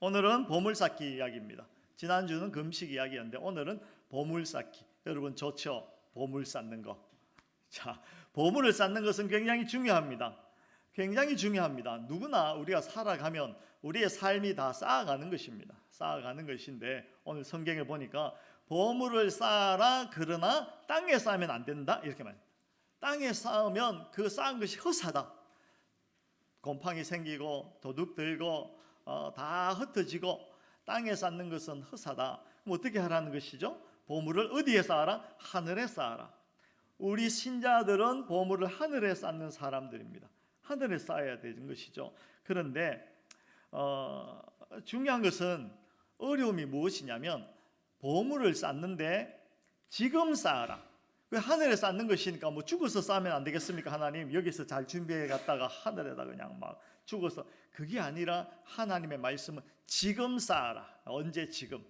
오늘은 보물찾기 이야기입니다. 지난주는 금식 이야기였는데 오늘은 보물찾기. 여러분 좋죠? 보물 쌓는 거. 자, 보물을 쌓는 것은 굉장히 중요합니다. 굉장히 중요합니다. 누구나 우리가 살아가면 우리의 삶이 다 쌓아가는 것입니다. 쌓아가는 것인데 오늘 성경에 보니까 보물을 쌓아라 그러나 땅에 쌓으면 안 된다 이렇게 말합니다. 땅에 쌓으면 그 쌓은 것이 헛하다. 곰팡이 생기고 도둑 들고 다 흩어지고 땅에 쌓는 것은 헛하다. 그럼 어떻게 하라는 것이죠? 보물을 어디에 쌓아라? 하늘에 쌓아라. 우리 신자들은 보물을 하늘에 쌓는 사람들입니다. 하늘에 쌓아야 되는 것이죠. 그런데 중요한 것은 어려움이 무엇이냐면 보물을 쌓는데 지금 쌓아라. 그 하늘에 쌓는 것이니까 뭐 죽어서 쌓으면 안 되겠습니까? 하나님 여기서 잘 준비해 갔다가 하늘에다 그냥 막 죽어서, 그게 아니라 하나님의 말씀은 지금 쌓아라. 언제? 지금.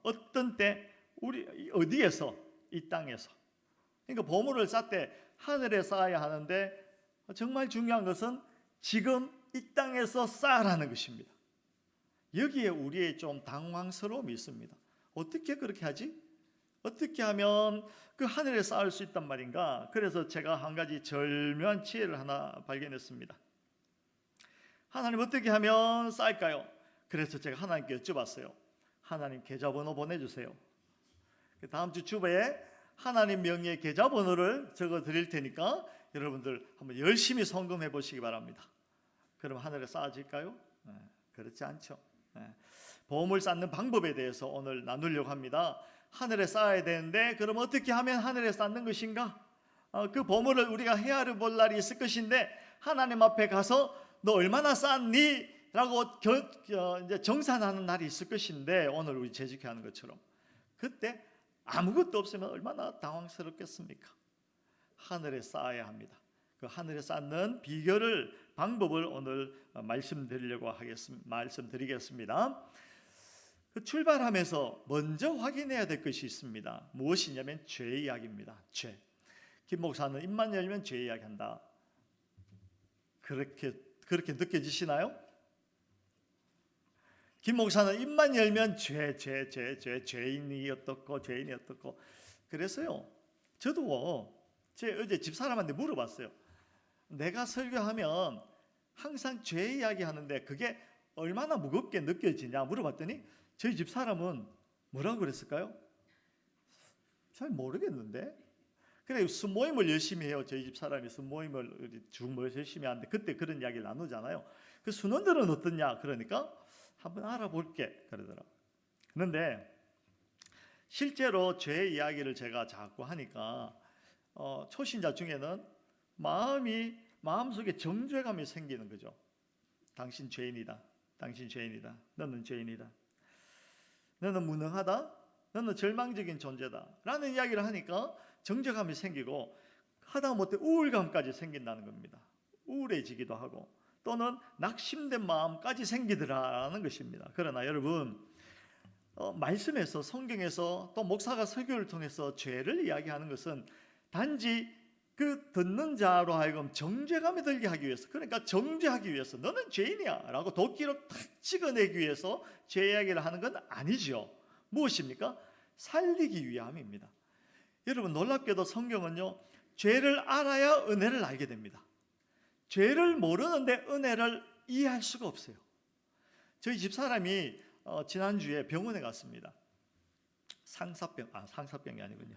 어떤 때 우리 어디에서? 이 땅에서. 그러니까 보물을 쌓되 하늘에 쌓아야 하는데 정말 중요한 것은 지금 이 땅에서 쌓으라는 것입니다. 여기에 우리의 좀 당황스러움이 있습니다. 어떻게 그렇게 하지? 어떻게 하면 그 하늘에 쌓을 수 있단 말인가? 그래서 제가 한 가지 절묘한 지혜를 하나 발견했습니다. 하나님 어떻게 하면 쌓을까요? 그래서 제가 하나님께 여쭤봤어요. 하나님 계좌번호 보내주세요. 다음 주 주보에 하나님 명의의 계좌번호를 적어 드릴 테니까 여러분들 한번 열심히 성금해 보시기 바랍니다. 그럼 하늘에 쌓아질까요? 그렇지 않죠. 보물 쌓는 방법에 대해서 오늘 나누려고 합니다. 하늘에 쌓아야 되는데 그럼 어떻게 하면 하늘에 쌓는 것인가? 그 보물을 우리가 헤아려 볼 날이 있을 것인데 하나님 앞에 가서 너 얼마나 쌓았니? 라고 이제 정산하는 날이 있을 것인데 오늘 우리 재직하는 것처럼 그때 아무것도 없으면 얼마나 당황스럽겠습니까? 하늘에 쌓아야 합니다. 그 하늘에 쌓는 비결을, 방법을 오늘 말씀드리겠습니다. 그 출발하면서 먼저 확인해야 될 것이 있습니다. 무엇이냐면 죄 이야기입니다. 죄. 김 목사는 입만 열면 죄 이야기한다. 그렇게 느껴지시나요? 김 목사는 입만 열면 죄인이 어떻고 죄인이 어떻고. 그래서요, 저도 어제 집사람한테 물어봤어요. 내가 설교하면 항상 죄 이야기 하는데 그게 얼마나 무겁게 느껴지냐 물어봤더니 저희 집사람은 뭐라고 그랬을까요? 잘 모르겠는데. 그래, 순모임을 열심히 해요. 저희 집사람이 순모임을 열심히 하는데 그때 그런 이야기를 나누잖아요. 그 순원들은 어떻냐 그러니까 한번 알아볼게 그러더라고요. 그런데 실제로 죄 이야기를 제가 자꾸 하니까 초신자 중에는 마음속에 정죄감이 생기는 거죠. 당신 죄인이다. 당신 죄인이다. 너는 죄인이다. 너는 무능하다. 너는 절망적인 존재다. 라는 이야기를 하니까 정죄감이 생기고 하다못해 우울감까지 생긴다는 겁니다. 우울해지기도 하고 또는 낙심된 마음까지 생기더라라는 것입니다. 그러나 여러분, 말씀에서, 성경에서 또 목사가 설교를 통해서 죄를 이야기하는 것은 단지 그 듣는 자로 하여금 정죄감이 들게 하기 위해서, 그러니까 정죄하기 위해서 너는 죄인이야 라고 도끼로 탁 찍어내기 위해서 죄 이야기를 하는 건 아니죠. 무엇입니까? 살리기 위함입니다. 여러분, 놀랍게도 성경은요, 죄를 알아야 은혜를 알게 됩니다. 죄를 모르는데 은혜를 이해할 수가 없어요. 저희 집사람이 지난주에 병원에 갔습니다. 상사병이 아니군요.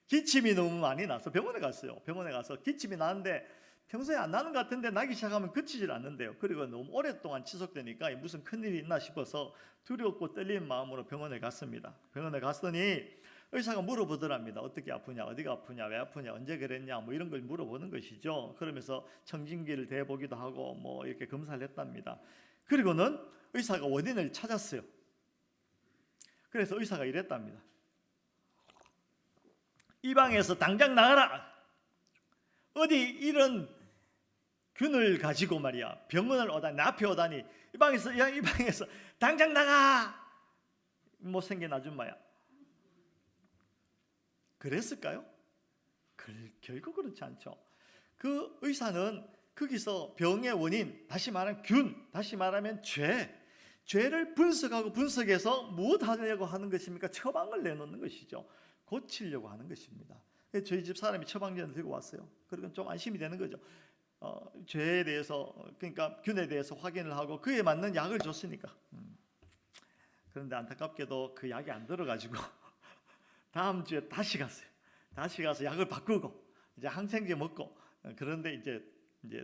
기침이 너무 많이 나서 병원에 갔어요. 병원에 가서 기침이 나는데 평소에 안 나는 것 같은데 나기 시작하면 그치질 않는데요. 그리고 너무 오랫동안 지속되니까 무슨 큰일이 있나 싶어서 두렵고 떨리는 마음으로 병원에 갔습니다. 병원에 갔더니 의사가 물어보더랍니다. 어떻게 아프냐, 어디가 아프냐, 왜 아프냐, 언제 그랬냐, 뭐 이런 걸 물어보는 것이죠. 그러면서 청진기를 대보기도 하고 뭐 이렇게 검사를 했답니다. 그리고는 의사가 원인을 찾았어요. 그래서 의사가 이랬답니다. 이 방에서 당장 나가라. 어디 이런 균을 가지고 말이야 병원을 오다니, 내 앞에 오다니 이 방에서 당장 나가. 못생긴 아줌마야. 그랬을까요? 결국 그렇지 않죠. 그 의사는 거기서 병의 원인, 다시 말하면 균, 다시 말하면 죄, 죄를 분석하고 분석해서 무엇 하려고 하는 것입니까? 처방을 내놓는 것이죠. 고치려고 하는 것입니다. 저희 집 사람이 처방전을 들고 왔어요. 그러면 좀 안심이 되는 거죠. 죄에 대해서, 그러니까 균에 대해서 확인을 하고 그에 맞는 약을 줬으니까. 그런데 안타깝게도 그 약이 안 들어가지고 다음 주에 다시 갔어요. 다시 가서 약을 바꾸고 이제 항생제 먹고, 그런데 이제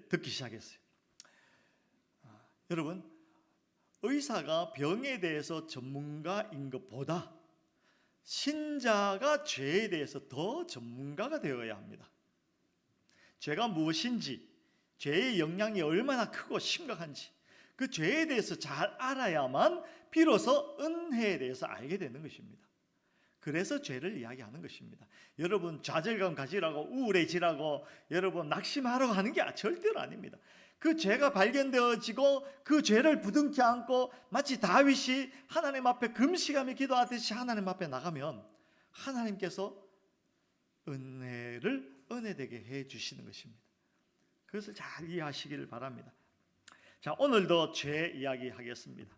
듣기 시작했어요. 여러분, 의사가 병에 대해서 전문가인 것보다 신자가 죄에 대해서 더 전문가가 되어야 합니다. 죄가 무엇인지, 죄의 영향이 얼마나 크고 심각한지, 그 죄에 대해서 잘 알아야만 비로소 은혜에 대해서 알게 되는 것입니다. 그래서 죄를 이야기하는 것입니다. 여러분 좌절감 가지라고, 우울해지라고, 여러분 낙심하라고 하는 게 절대로 아닙니다. 그 죄가 발견되어지고 그 죄를 부둥켜 안고 마치 다윗이 하나님 앞에 금식하며 기도하듯이 하나님 앞에 나가면 하나님께서 은혜되게 해주시는 것입니다. 그것을 잘 이해하시기를 바랍니다. 자, 오늘도 죄 이야기하겠습니다.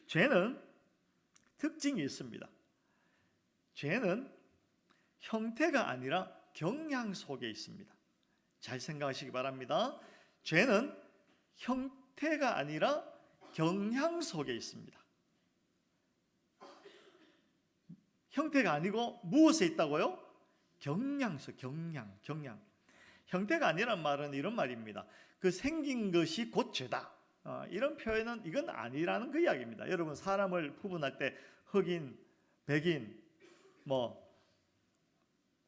죄는 특징이 있습니다. 죄는 형태가 아니라 경향 속에 있습니다. 잘 생각하시기 바랍니다. 죄는 형태가 아니라 경향 속에 있습니다. 형태가 아니고 무엇에 있다고요? 경향. 형태가 아니란 말은 이런 말입니다. 그 생긴 것이 곧 죄다. 이런 표현은 이건 아니라는 그 이야기입니다. 여러분 사람을 구분할 때 흑인, 백인,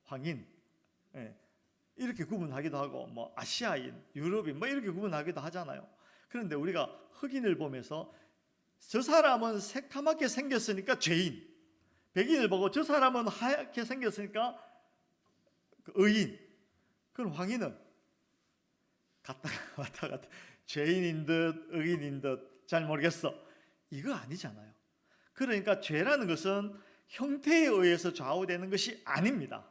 황인, 이렇게 구분하기도 하고 아시아인, 유럽인 이렇게 구분하기도 하잖아요. 그런데 우리가 흑인을 보면서 저 사람은 새카맣게 생겼으니까 죄인, 백인을 보고 저 사람은 하얗게 생겼으니까 의인, 그럼 황인은 왔다 갔다 죄인인 듯 의인인 듯 잘 모르겠어. 이거 아니잖아요. 그러니까 죄라는 것은 형태에 의해서 좌우되는 것이 아닙니다.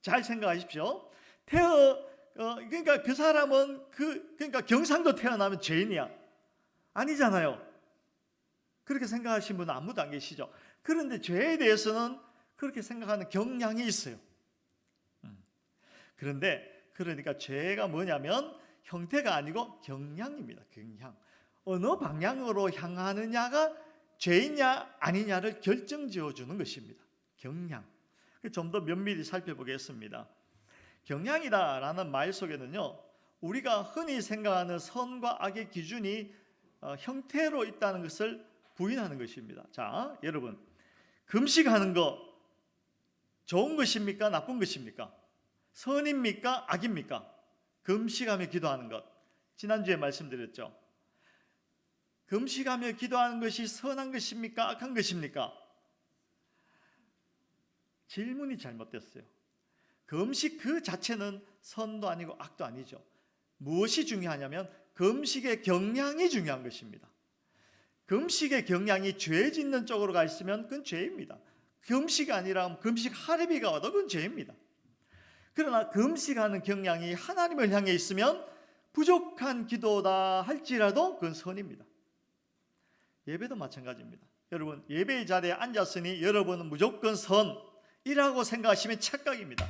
잘 생각하십시오. 그러니까 그 사람은 그러니까 경상도 태어나면 죄인이야? 아니잖아요. 그렇게 생각하시는 분은 아무도 안 계시죠. 그런데 죄에 대해서는 그렇게 생각하는 경향이 있어요. 그러니까 죄가 뭐냐면 형태가 아니고 경향입니다. 경향. 어느 방향으로 향하느냐가 죄이냐 아니냐를 결정지어 주는 것입니다. 경향. 좀 더 면밀히 살펴보겠습니다. 경향이다라는 말 속에는요, 우리가 흔히 생각하는 선과 악의 기준이 형태로 있다는 것을 부인하는 것입니다. 자, 여러분, 금식하는 거 좋은 것입니까? 나쁜 것입니까? 선입니까? 악입니까? 금식하며 기도하는 것. 지난주에 말씀드렸죠. 금식하며 기도하는 것이 선한 것입니까? 악한 것입니까? 질문이 잘못됐어요. 금식 그 자체는 선도 아니고 악도 아니죠. 무엇이 중요하냐면 금식의 경향이 중요한 것입니다. 금식의 경향이 죄 짓는 쪽으로 가 있으면 그건 죄입니다. 금식이 아니라 금식 하루비가 와도 그건 죄입니다. 그러나 금식하는 경향이 하나님을 향해 있으면 부족한 기도다 할지라도 그건 선입니다. 예배도 마찬가지입니다. 여러분 예배의 자리에 앉았으니 여러분은 무조건 선이라고 생각하시면 착각입니다.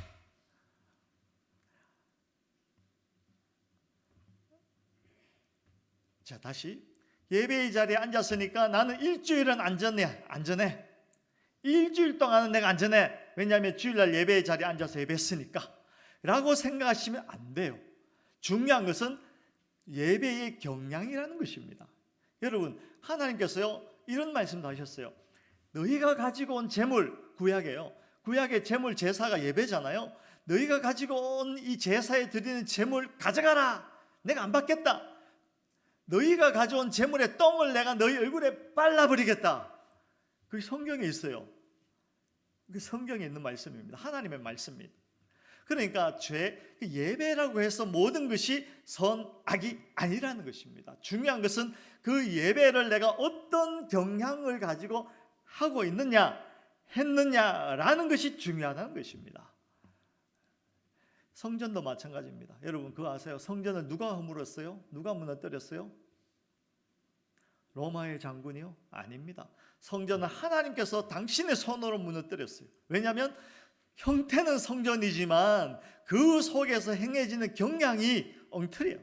자, 다시 예배의 자리에 앉았으니까 나는 일주일은 안전해. 일주일 동안은 내가 안전해. 왜냐하면 주일날 예배의 자리에 앉아서 예배했으니까 라고 생각하시면 안 돼요. 중요한 것은 예배의 경향이라는 것입니다. 여러분 하나님께서요 이런 말씀도 하셨어요. 너희가 가지고 온 제물, 구약의 제물 제사가 예배잖아요. 너희가 가지고 온 이 제사에 드리는 제물 가져가라. 내가 안 받겠다. 너희가 가져온 제물의 똥을 내가 너희 얼굴에 빨라버리겠다. 그게 성경에 있어요. 그게 성경에 있는 말씀입니다. 하나님의 말씀입니다. 그러니까 예배라고 해서 모든 것이 선, 악이 아니라는 것입니다. 중요한 것은 그 예배를 내가 어떤 경향을 가지고 하고 했느냐라는 것이 중요하다는 것입니다. 성전도 마찬가지입니다. 여러분 그거 아세요? 성전을 누가 허물었어요? 누가 무너뜨렸어요? 로마의 장군이요? 아닙니다. 성전은 하나님께서 당신의 손으로 무너뜨렸어요. 왜냐하면 형태는 성전이지만 그 속에서 행해지는 경향이 엉터리예요.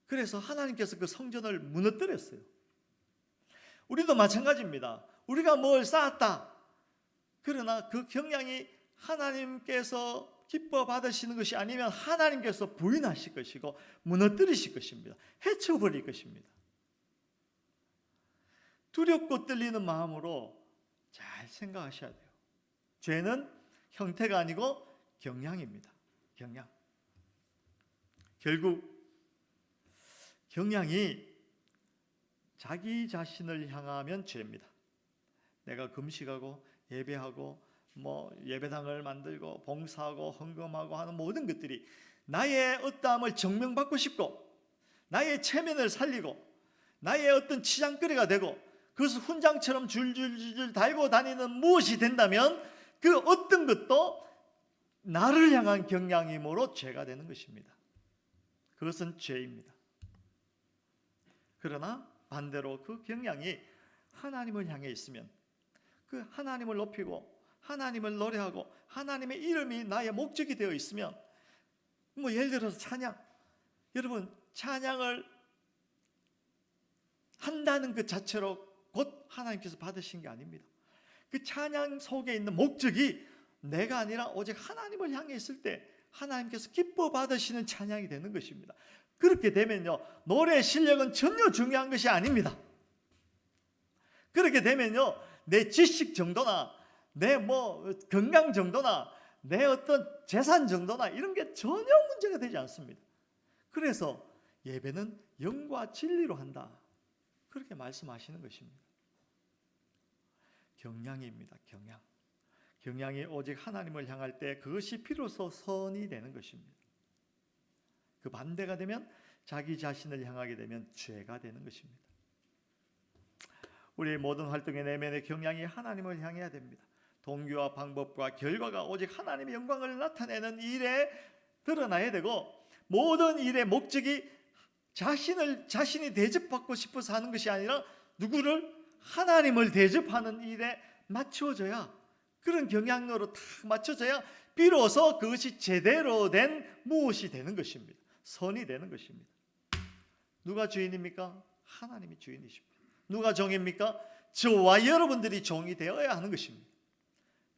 그래서 하나님께서 그 성전을 무너뜨렸어요. 우리도 마찬가지입니다. 우리가 뭘 쌓았다. 그러나 그 경향이 하나님께서 기뻐 받으시는 것이 아니면 하나님께서 부인하실 것이고 무너뜨리실 것입니다. 해쳐버릴 것입니다. 두렵고 떨리는 마음으로 잘 생각하셔야 돼요. 죄는 형태가 아니고 경향입니다. 경향. 결국 경향이 자기 자신을 향하면 죄입니다. 내가 금식하고 예배하고 예배당을 만들고 봉사하고 헌금하고 하는 모든 것들이 나의 어떠함을 증명받고 싶고 나의 체면을 살리고 나의 어떤 치장거리가 되고 그것을 훈장처럼 줄줄줄 달고 다니는 무엇이 된다면 그 어떤 것도 나를 향한 경향이므로 죄가 되는 것입니다. 그것은 죄입니다. 그러나 반대로 그 경향이 하나님을 향해 있으면 그 하나님을 높이고 하나님을 노래하고 하나님의 이름이 나의 목적이 되어 있으면 예를 들어서 찬양, 여러분 찬양을 한다는 그 자체로 곧 하나님께서 받으신 게 아닙니다. 그 찬양 속에 있는 목적이 내가 아니라 오직 하나님을 향해 있을 때 하나님께서 기뻐 받으시는 찬양이 되는 것입니다. 그렇게 되면요 노래 실력은 전혀 중요한 것이 아닙니다. 그렇게 되면요 내 지식 정도나 내 건강 정도나 내 어떤 재산 정도나 이런 게 전혀 문제가 되지 않습니다. 그래서 예배는 영과 진리로 한다. 그렇게 말씀하시는 것입니다. 경향입니다. 경향. 경향이 오직 하나님을 향할 때 그것이 비로소 선이 되는 것입니다. 그 반대가 되면 자기 자신을 향하게 되면 죄가 되는 것입니다. 우리의 모든 활동의 내면의 경향이 하나님을 향해야 됩니다. 동기와 방법과 결과가 오직 하나님의 영광을 나타내는 일에 드러나야 되고 모든 일의 목적이 자신이 대접받고 싶어서 하는 것이 아니라 누구를? 하나님을 대접하는 일에 맞춰져야 그런 경향으로 딱 맞춰져야 비로소 그것이 제대로 된 무엇이 되는 것입니다. 선이 되는 것입니다. 누가 주인입니까? 하나님이 주인이십니다. 누가 종입니까? 저와 여러분들이 종이 되어야 하는 것입니다.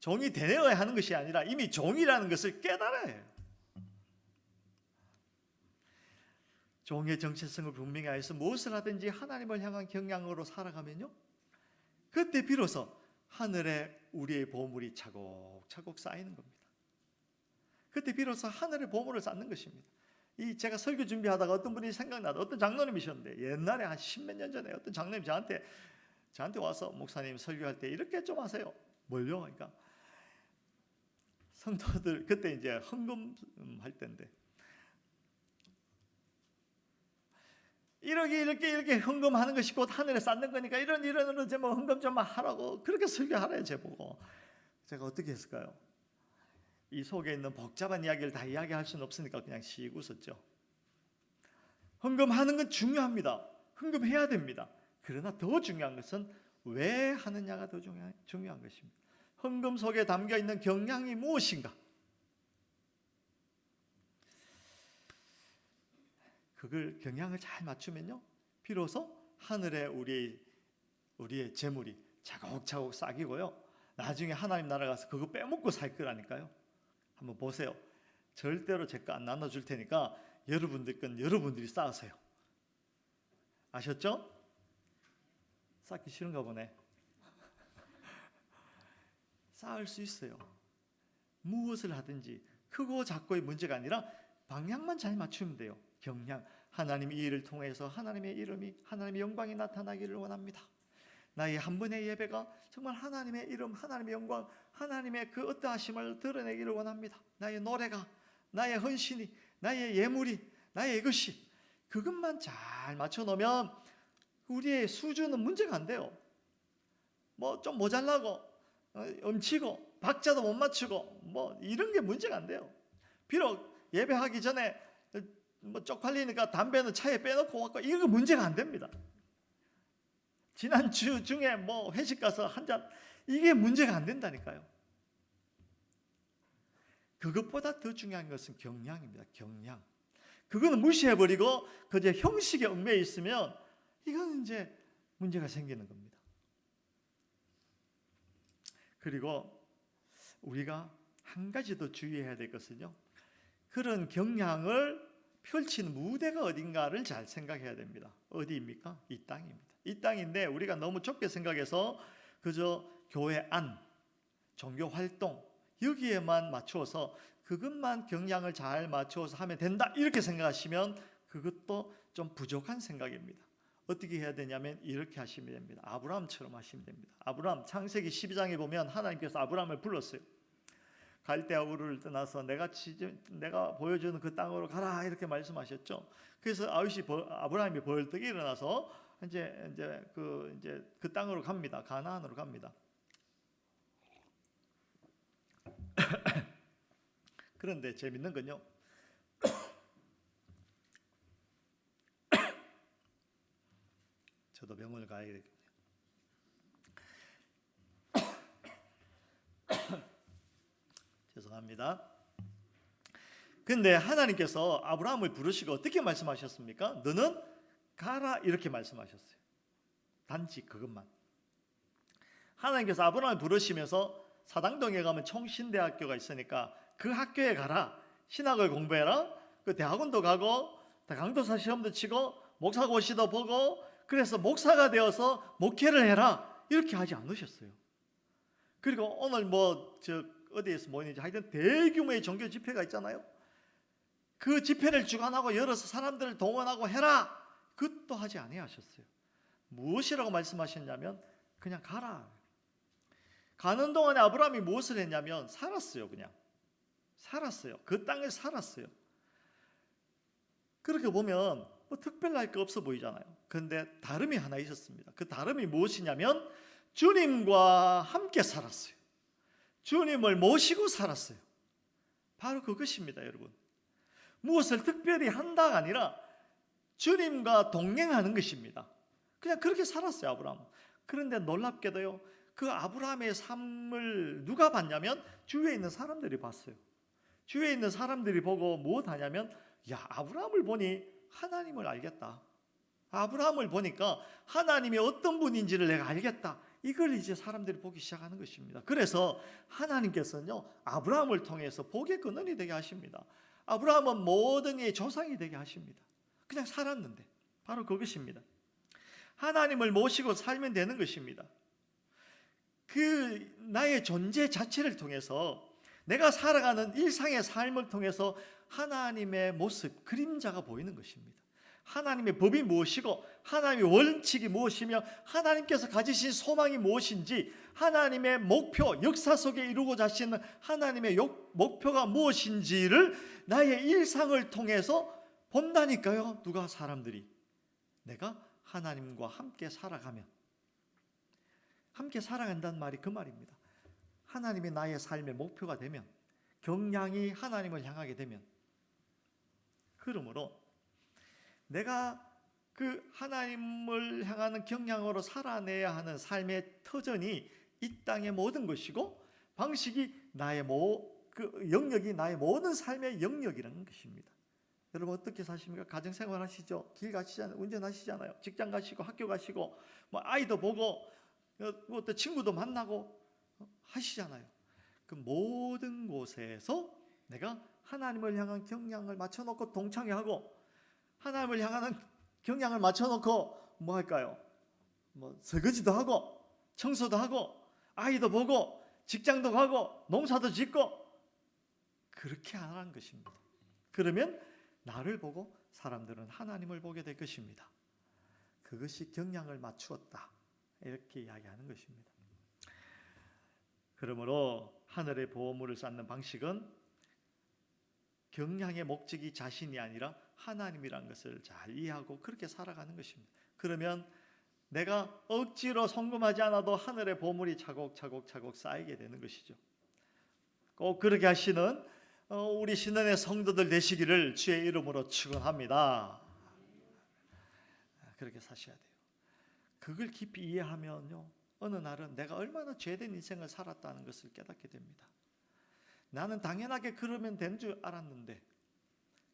종이 되어야 하는 것이 아니라 이미 종이라는 것을 깨달아야 해요. 종의 정체성을 분명히 해서 무엇을 하든지 하나님을 향한 경향으로 살아가면요 그때 비로소 하늘에 우리의 보물이 차곡차곡 쌓이는 겁니다. 그때 비로소 하늘의 보물을 쌓는 것입니다. 제가 설교 준비하다가 어떤 분이 생각나다. 어떤 장로님이셨는데 옛날에 한 10몇 년 전에 어떤 장로님이 저한테 와서 목사님 설교할 때 이렇게 좀 하세요. 뭘요? 그러니까 성도들 그때 이제 헌금할 때인데 이렇게 헌금하는 것이 곧 하늘에 쌓는 거니까 이런 헌금 좀 하라고 그렇게 설교하래요. 제보고 제가 어떻게 했을까요? 이 속에 있는 복잡한 이야기를 다 이야기할 수는 없으니까 그냥 씩 웃었죠. 헌금하는 건 중요합니다. 헌금해야 됩니다. 그러나 더 중요한 것은 왜 하느냐가 더 중요한 것입니다. 헌금 속에 담겨있는 경향이 무엇인가? 그걸 경향을 잘 맞추면요 비로소 하늘에 우리의 재물이 차곡차곡 쌓이고요 나중에 하나님 나라 가서 그거 빼먹고 살 거라니까요. 한번 보세요. 절대로 제 거 안 나눠줄 테니까 여러분들 건 여러분들이 쌓으세요. 아셨죠? 쌓기 싫은가 보네. 쌓을 수 있어요. 무엇을 하든지 크고 작고의 문제가 아니라 방향만 잘 맞추면 돼요. 경향, 하나님 이 일을 통해서 하나님의 이름이 하나님의 영광이 나타나기를 원합니다. 나의 한 번의 예배가 정말 하나님의 이름, 하나님의 영광, 하나님의 그 어떠하심을 드러내기를 원합니다. 나의 노래가, 나의 헌신이, 나의 예물이, 나의 이것이 그것만 잘 맞춰놓으면 우리의 수준은 문제가 안 돼요. 좀 모자라고 엄치고 박자도 못 맞추고 이런 게 문제가 안 돼요. 비록 예배하기 전에 뭐 쪽팔리니까 담배는 차에 빼놓고 왔고 이거 문제가 안 됩니다. 지난주 중에 뭐 회식 가서 한 잔 이게 문제가 안 된다니까요. 그것보다 더 중요한 것은 경량입니다. 경량. 그거는 무시해버리고 그저 형식에 얽매여 있으면 이건 이제 문제가 생기는 겁니다. 그리고 우리가 한 가지 더 주의해야 될 것은요. 그런 경향을 펼치는 무대가 어딘가를 잘 생각해야 됩니다. 어디입니까? 이 땅입니다. 이 땅인데 우리가 너무 좁게 생각해서 그저 교회 안, 종교 활동 여기에만 맞추어서 그것만 경향을 잘 맞추어서 하면 된다 이렇게 생각하시면 그것도 좀 부족한 생각입니다. 어떻게 해야 되냐면 이렇게 하시면 됩니다. 아브라함처럼 하시면 됩니다. 아브라함 창세기 12장에 보면 하나님께서 아브라함을 불렀어요. 갈대아 우르를 떠나서 내가 보여주는 그 땅으로 가라 이렇게 말씀하셨죠. 그래서 아브라함이 벌떡 일어나서 이제 그 땅으로 갑니다. 가나안으로 갑니다. 그런데 재밌는 건요. 저도 병원을 가야 되겠네요. 죄송합니다. 근데 하나님께서 아브라함을 부르시고 어떻게 말씀하셨습니까? 너는 가라 이렇게 말씀하셨어요. 단지 그것만. 하나님께서 아브라함을 부르시면서 사당동에 가면 총신대학교가 있으니까 그 학교에 가라. 신학을 공부해라. 그 대학원도 가고 강도사 시험도 치고 목사고시도 보고 그래서 목사가 되어서 목회를 해라. 이렇게 하지 않으셨어요. 그리고 오늘 어디에서 모이는지 하여튼 대규모의 종교 집회가 있잖아요. 그 집회를 주관하고 열어서 사람들을 동원하고 해라. 그것도 하지 아니하셨어요. 무엇이라고 말씀하셨냐면 그냥 가라. 가는 동안에 아브라함이 무엇을 했냐면 살았어요. 그냥 살았어요. 그 땅을 살았어요. 그렇게 보면 뭐 특별할 거 없어 보이잖아요. 그런데 다름이 하나 있었습니다. 그 다름이 무엇이냐면 주님과 함께 살았어요. 주님을 모시고 살았어요. 바로 그것입니다, 여러분. 무엇을 특별히 한다가 아니라 주님과 동행하는 것입니다. 그냥 그렇게 살았어요, 아브라함. 그런데 놀랍게도요, 그 아브라함의 삶을 누가 봤냐면 주위에 있는 사람들이 봤어요. 주위에 있는 사람들이 보고 무엇 하냐면 아브라함을 보니 하나님을 알겠다. 아브라함을 보니까 하나님이 어떤 분인지를 내가 알겠다. 이걸 이제 사람들이 보기 시작하는 것입니다. 그래서 하나님께서는요, 아브라함을 통해서 복의 근원이 되게 하십니다. 아브라함은 모든 이의 조상이 되게 하십니다. 그냥 살았는데 바로 그것입니다. 하나님을 모시고 살면 되는 것입니다. 그 나의 존재 자체를 통해서 내가 살아가는 일상의 삶을 통해서 하나님의 모습, 그림자가 보이는 것입니다. 하나님의 법이 무엇이고 하나님의 원칙이 무엇이며 하나님께서 가지신 소망이 무엇인지 하나님의 목표, 역사 속에 이루고자 하시는 하나님의 목표가 무엇인지를 나의 일상을 통해서 본다니까요. 누가 사람들이 내가 하나님과 함께 살아가면 함께 살아간다는 말이 그 말입니다. 하나님이 나의 삶의 목표가 되면 경향이 하나님을 향하게 되면 그러므로 내가 그 하나님을 향하는 경향으로 살아내야 하는 삶의 터전이 이 땅의 모든 것이고 방식이 그 영역이 나의 모든 삶의 영역이라는 것입니다. 여러분 어떻게 사십니까? 가정생활 하시죠? 길 가시잖아요. 운전하시잖아요. 직장 가시고 학교 가시고 뭐 아이도 보고 또 친구도 만나고 하시잖아요. 그 모든 곳에서 내가 하나님을 향한 경향을 맞춰놓고 동창회하고 하나님을 향하는 경향을 맞춰놓고 뭐 할까요? 뭐 설거지도 하고 청소도 하고 아이도 보고 직장도 가고 농사도 짓고 그렇게 하는 것입니다. 그러면 나를 보고 사람들은 하나님을 보게 될 것입니다. 그것이 경향을 맞추었다 이렇게 이야기하는 것입니다. 그러므로 하늘의 보물을 쌓는 방식은 경향의 목적이 자신이 아니라 하나님이라는 것을 잘 이해하고 그렇게 살아가는 것입니다. 그러면 내가 억지로 성금하지 않아도 하늘의 보물이 차곡차곡 쌓이게 되는 것이죠. 꼭 그렇게 하시는 우리 신년의 성도들 되시기를 주의 이름으로 축원합니다. 그렇게 사셔야 돼요. 그걸 깊이 이해하면요, 어느 날은 내가 얼마나 죄된 인생을 살았다는 것을 깨닫게 됩니다. 나는 당연하게 그러면 된 줄 알았는데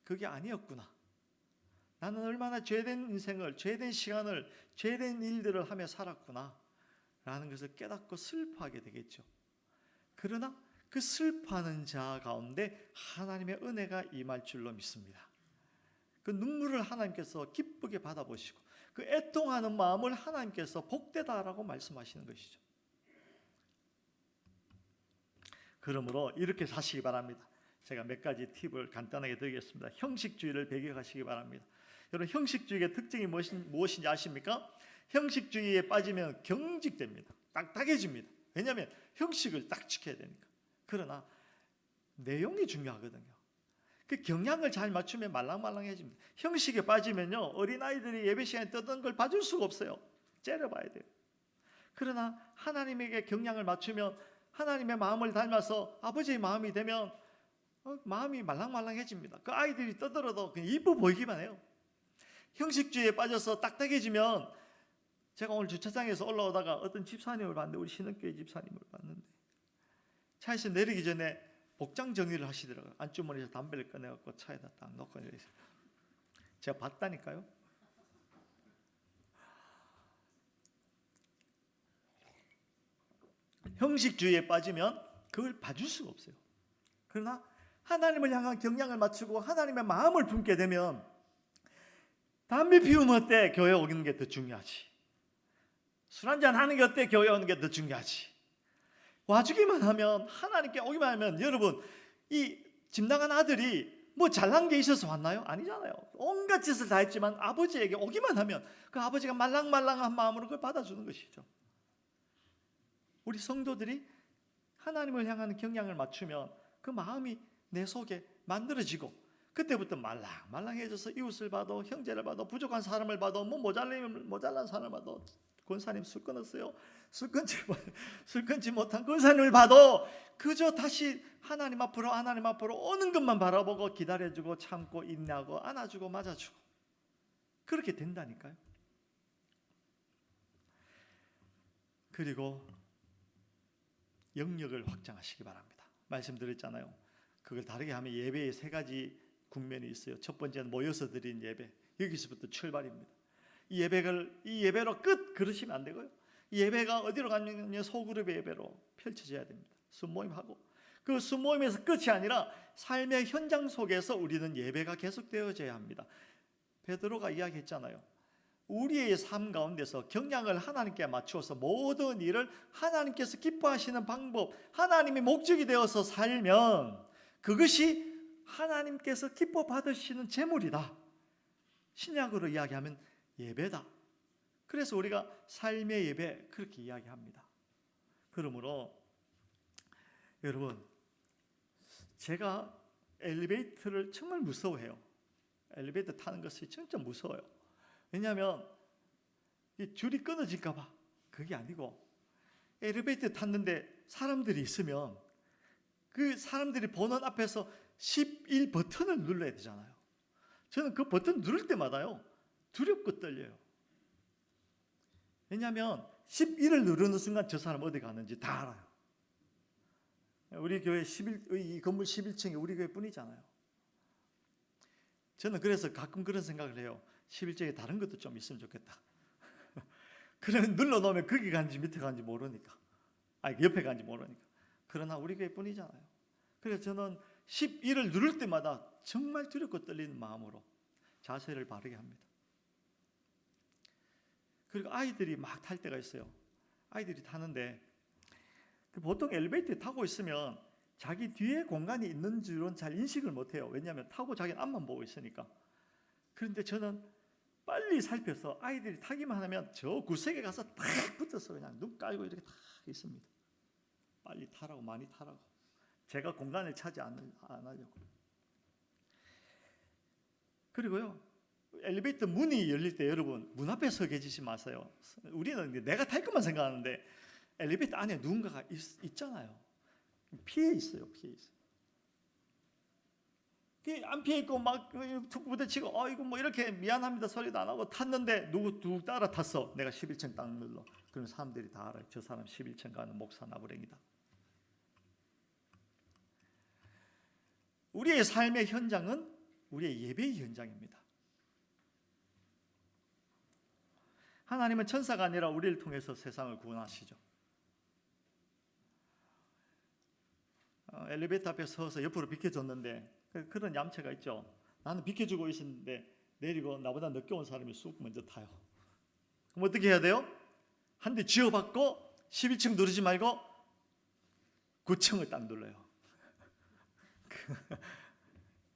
그게 아니었구나. 나는 얼마나 죄된 인생을, 죄된 시간을, 죄된 일들을 하며 살았구나 라는 것을 깨닫고 슬퍼하게 되겠죠. 그러나 그 슬퍼하는 자 가운데 하나님의 은혜가 임할 줄로 믿습니다. 그 눈물을 하나님께서 기쁘게 받아보시고 그 애통하는 마음을 하나님께서 복되다라고 말씀하시는 것이죠. 그러므로 이렇게 사시기 바랍니다. 제가 몇 가지 팁을 간단하게 드리겠습니다. 형식주의를 배격하시기 바랍니다. 여러분, 형식주의의 특징이 무엇인지 아십니까? 형식주의에 빠지면 경직됩니다. 딱딱해집니다. 왜냐하면 형식을 딱 지켜야 되니까. 그러나 내용이 중요하거든요. 그 경향을 잘 맞추면 말랑말랑해집니다. 형식에 빠지면요, 어린아이들이 예배 시간에 떠드는 걸 봐줄 수가 없어요. 째려봐야 돼요. 그러나 하나님에게 경향을 맞추면, 하나님의 마음을 닮아서 아버지의 마음이 되면 마음이 말랑말랑해집니다. 그 아이들이 떠들어도 그냥 이뻐 보이기만 해요. 형식주의에 빠져서 딱딱해지면, 제가 오늘 주차장에서 올라오다가 어떤 집사님을 봤는데, 우리 신흥교회 집사님을 봤는데 차에서 내리기 전에 복장 정리를 하시더라고요. 안주머니에서 담배를 꺼내갖고 차에다 딱 넣고 내리세요. 제가 봤다니까요. 형식주의에 빠지면 그걸 봐줄 수가 없어요. 그러나 하나님을 향한 경향을 맞추고 하나님의 마음을 품게 되면, 담배 피우면 어때? 교회 오는 게 더 중요하지. 술 한잔 하는 게 어때? 교회 오는 게 더 중요하지. 와주기만 하면, 하나님께 오기만 하면, 여러분, 이 집 나간 아들이 뭐 잘난 게 있어서 왔나요? 아니잖아요. 온갖 짓을 다 했지만 아버지에게 오기만 하면 그 아버지가 말랑말랑한 마음으로 그걸 받아주는 것이죠. 우리 성도들이 하나님을 향하는 경향을 맞추면 그 마음이 내 속에 만들어지고, 그때부터 말랑말랑해져서 이웃을 봐도, 형제를 봐도, 부족한 사람을 봐도, 뭐 모자란 사람을 봐도, 권사님 술 끊었어요, 술 끊지 못한 권사님을 봐도 그저 다시 하나님 앞으로 오는 것만 바라보고 기다려주고 참고 인내하고 안아주고 맞아주고, 그렇게 된다니까요. 그리고 영역을 확장하시기 바랍니다. 말씀드렸잖아요. 그걸 다르게 하면 예배에 세 가지 국면이 있어요. 첫 번째는 모여서 드린 예배, 여기서부터 출발입니다. 이 예배로 끝 그러시면 안 되고요. 이 예배가 어디로 가냐면 소그룹의 예배로 펼쳐져야 됩니다. 순모임하고, 그 순모임에서 끝이 아니라 삶의 현장 속에서 우리는 예배가 계속되어져야 합니다. 베드로가 이야기했잖아요. 우리의 삶 가운데서 경향을 하나님께 맞추어서 모든 일을 하나님께서 기뻐하시는 방법, 하나님이 목적이 되어서 살면 그것이 하나님께서 기뻐 받으시는 제물이다. 신약으로 이야기하면 예배다. 그래서 우리가 삶의 예배 그렇게 이야기합니다. 그러므로 여러분, 제가 엘리베이터를 정말 무서워해요. 엘리베이터 타는 것이 진짜 무서워요. 왜냐하면 이 줄이 끊어질까 봐. 그게 아니고, 엘리베이터 탔는데 사람들이 있으면 그 사람들이 보는 앞에서 11 버튼을 눌러야 되잖아요. 저는 그 버튼 누를 때마다요, 두렵고 떨려요. 왜냐하면 11을 누르는 순간 저 사람 어디 가는지 다 알아요. 우리 교회 이 건물 11층이 우리 교회 뿐이잖아요. 저는 그래서 가끔 그런 생각을 해요. 11층에 다른 것도 좀 있으면 좋겠다. 그러면 눌러놓으면 거기 가는지 밑에 가는지 모르니까, 옆에 가는지 모르니까. 그러나 우리 교회 뿐이잖아요. 그래서 저는 11을 누를 때마다 정말 두렵고 떨리는 마음으로 자세를 바르게 합니다. 그리고 아이들이 막 탈 때가 있어요. 아이들이 타는데 보통 엘리베이터에 타고 있으면 자기 뒤에 공간이 있는 줄은 잘 인식을 못해요. 왜냐하면 타고 자기는 앞만 보고 있으니까. 그런데 저는 빨리 살펴서 아이들이 타기만 하면 저 구석에 가서 탁 붙어서 그냥 눈 깔고 이렇게 탁 있습니다. 빨리 타라고, 많이 타라고. 제가 공간을 차지 안 하려고. 그리고요, 엘리베이터 문이 열릴 때 여러분, 문 앞에 서 계시지 마세요. 우리는 내가 탈 것만 생각하는데 엘리베이터 안에 누군가가 있잖아요. 피해 있어요. 안 피해 있고 막 부대치고 이거 뭐 이렇게 미안합니다 소리도 안 하고 탔는데 누구 따라 탔어. 내가 11층 딱 눌러. 그럼 사람들이 다 알아요. 저 사람 11층 가는 목사 나부랭이다. 우리의 삶의 현장은 우리의 예배의 현장입니다. 하나님은 천사가 아니라 우리를 통해서 세상을 구원하시죠. 엘리베이터 앞에 서서 옆으로 비켜줬는데 그런 얌체가 있죠. 나는 비켜주고 있었는데 내리고 나보다 늦게 온 사람이 쑥 먼저 타요. 그럼 어떻게 해야 돼요? 한 대 쥐어받고 11층 누르지 말고 9층을 딱 눌러요.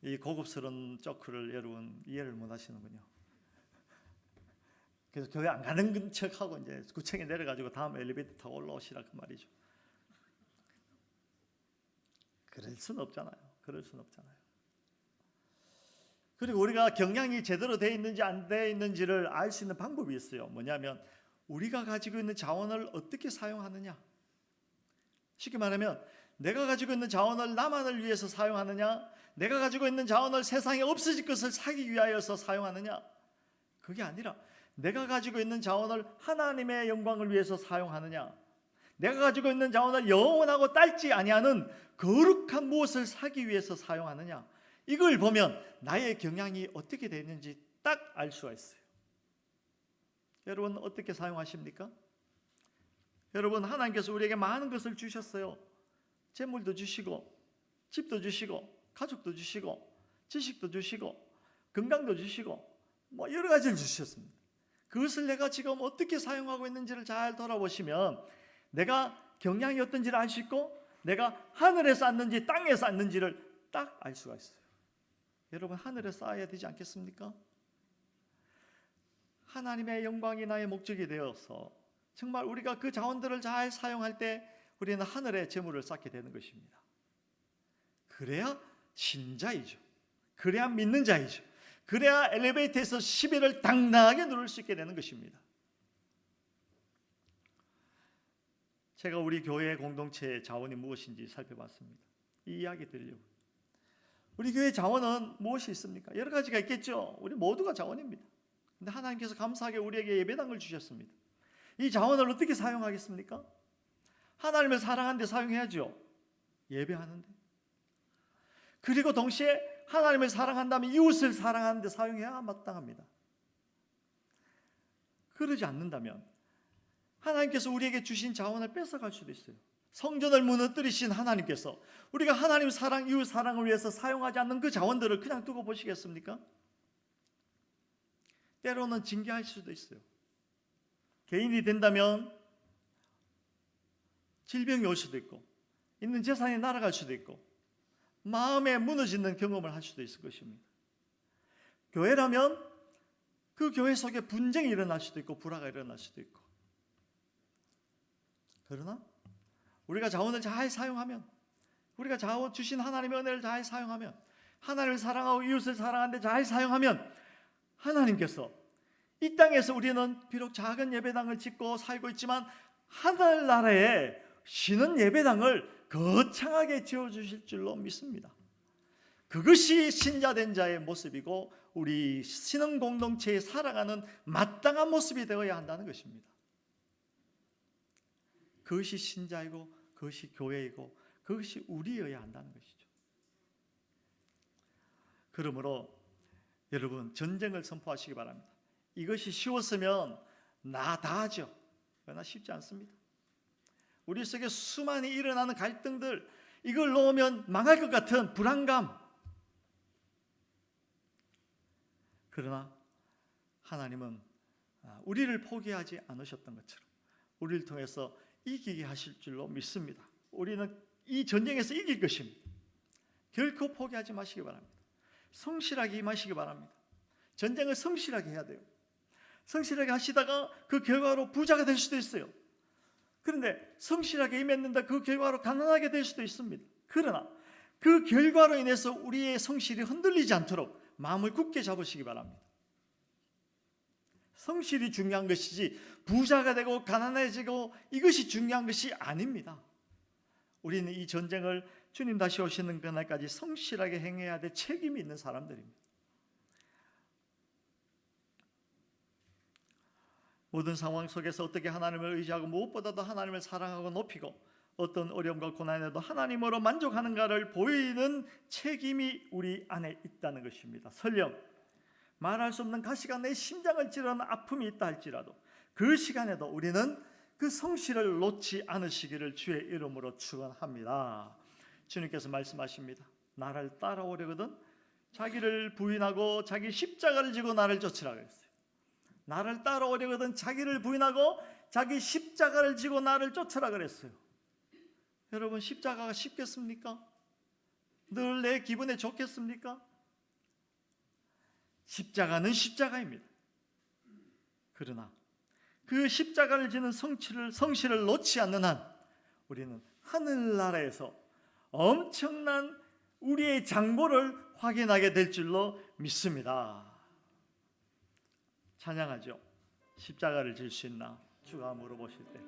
이 고급스러운 조크를 여러분 이해를 못 하시는군요. 그래서 교회 안 가는 척하고 이제 9층에 내려가지고 다음 엘리베이터 타고 올라오시라 그 말이죠. 그럴 수는 없잖아요. 그럴 수는 없잖아요. 그리고 우리가 경량이 제대로 되어 있는지 안 되어 있는지를 알 수 있는 방법이 있어요. 뭐냐면 우리가 가지고 있는 자원을 어떻게 사용하느냐. 쉽게 말하면 내가 가지고 있는 자원을 나만을 위해서 사용하느냐, 내가 가지고 있는 자원을 세상에 없어질 것을 사기 위하여서 사용하느냐. 그게 아니라 내가 가지고 있는 자원을 하나님의 영광을 위해서 사용하느냐, 내가 가지고 있는 자원을 영원하고 딸지 아니하는 거룩한 무엇을 사기 위해서 사용하느냐. 이걸 보면 나의 경향이 어떻게 되는지 딱 알 수가 있어요. 여러분 어떻게 사용하십니까? 여러분 하나님께서 우리에게 많은 것을 주셨어요. 재물도 주시고 집도 주시고 가족도 주시고 지식도 주시고 건강도 주시고 뭐 여러 가지를 주셨습니다. 그것을 내가 지금 어떻게 사용하고 있는지를 잘 돌아보시면 내가 경향이 어떤지를 알 수 있고 내가 하늘에 쌓는지 땅에 쌓는지를 딱 알 수가 있어요. 여러분 하늘에 쌓아야 되지 않겠습니까? 하나님의 영광이 나의 목적이 되어서 정말 우리가 그 자원들을 잘 사용할 때 우리는 하늘에 재물을 쌓게 되는 것입니다. 그래야 신자이죠. 그래야 믿는 자이죠. 그래야 엘리베이터에서 11을 당당하게 누를 수 있게 되는 것입니다. 제가 우리 교회 공동체의 자원이 무엇인지 살펴봤습니다. 이 이야기 드리려고. 우리 교회 자원은 무엇이 있습니까? 여러 가지가 있겠죠. 우리 모두가 자원입니다. 근데 하나님께서 감사하게 우리에게 예배당을 주셨습니다. 이 자원을 어떻게 사용하겠습니까? 하나님을 사랑하는데 사용해야죠. 예배하는데. 그리고 동시에 하나님을 사랑한다면 이웃을 사랑하는데 사용해야 마땅합니다. 그러지 않는다면 하나님께서 우리에게 주신 자원을 뺏어갈 수도 있어요. 성전을 무너뜨리신 하나님께서 우리가 하나님 사랑, 이웃 사랑을 위해서 사용하지 않는 그 자원들을 그냥 두고 보시겠습니까? 때로는 징계할 수도 있어요. 개인이 된다면 질병이 올 수도 있고 있는 재산이 날아갈 수도 있고 마음에 무너지는 경험을 할 수도 있을 것입니다. 교회라면 그 교회 속에 분쟁이 일어날 수도 있고 불화가 일어날 수도 있고. 그러나 우리가 자원을 잘 사용하면, 우리가 자원 주신 하나님의 은혜를 잘 사용하면, 하나님을 사랑하고 이웃을 사랑하는데 잘 사용하면 하나님께서 이 땅에서 우리는 비록 작은 예배당을 짓고 살고 있지만 하늘나라에 쉬는 예배당을 거창하게 지어주실 줄로 믿습니다. 그것이 신자된 자의 모습이고 우리 신앙 공동체에 살아가는 마땅한 모습이 되어야 한다는 것입니다. 그것이 신자이고 그것이 교회이고 그것이 우리여야 한다는 것이죠. 그러므로 여러분 전쟁을 선포하시기 바랍니다. 이것이 쉬웠으면 나 다 하죠. 그러나 쉽지 않습니다. 우리 속에 수많이 일어나는 갈등들, 이걸 놓으면 망할 것 같은 불안감. 그러나 하나님은 우리를 포기하지 않으셨던 것처럼 우리를 통해서 이기게 하실 줄로 믿습니다. 우리는 이 전쟁에서 이길 것입니다. 결코 포기하지 마시기 바랍니다. 성실하게 임하시기 바랍니다. 전쟁을 성실하게 해야 돼요. 성실하게 하시다가 그 결과로 부자가 될 수도 있어요. 그런데 성실하게 임했는데 그 결과로 가난하게 될 수도 있습니다. 그러나 그 결과로 인해서 우리의 성실이 흔들리지 않도록 마음을 굳게 잡으시기 바랍니다. 성실이 중요한 것이지 부자가 되고 가난해지고 이것이 중요한 것이 아닙니다. 우리는 이 전쟁을 주님 다시 오시는 그날까지 성실하게 행해야 될 책임이 있는 사람들입니다. 모든 상황 속에서 어떻게 하나님을 의지하고 무엇보다도 하나님을 사랑하고 높이고 어떤 어려움과 고난에도 하나님으로 만족하는가를 보이는 책임이 우리 안에 있다는 것입니다. 설령 말할 수 없는 가시가 내 심장을 찌르는 아픔이 있다 할지라도 그 시간에도 우리는 그 성실을 놓지 않으시기를 주의 이름으로 축원합니다. 주님께서 말씀하십니다. 나를 따라오려거든 자기를 부인하고 자기 십자가를 지고 나를 쫓으라 그랬어요. 나를 따라오려거든 자기를 부인하고 자기 십자가를 지고 나를 쫓으라 그랬어요. 여러분, 십자가가 쉽겠습니까? 늘 내 기분에 좋겠습니까? 십자가는 십자가입니다. 그러나 그 십자가를 지는 성실을 놓지 않는 한 우리는 하늘나라에서 엄청난 우리의 장보를 확인하게 될 줄로 믿습니다. 찬양하죠. 십자가를 질 수 있나? 주가 물어보실 때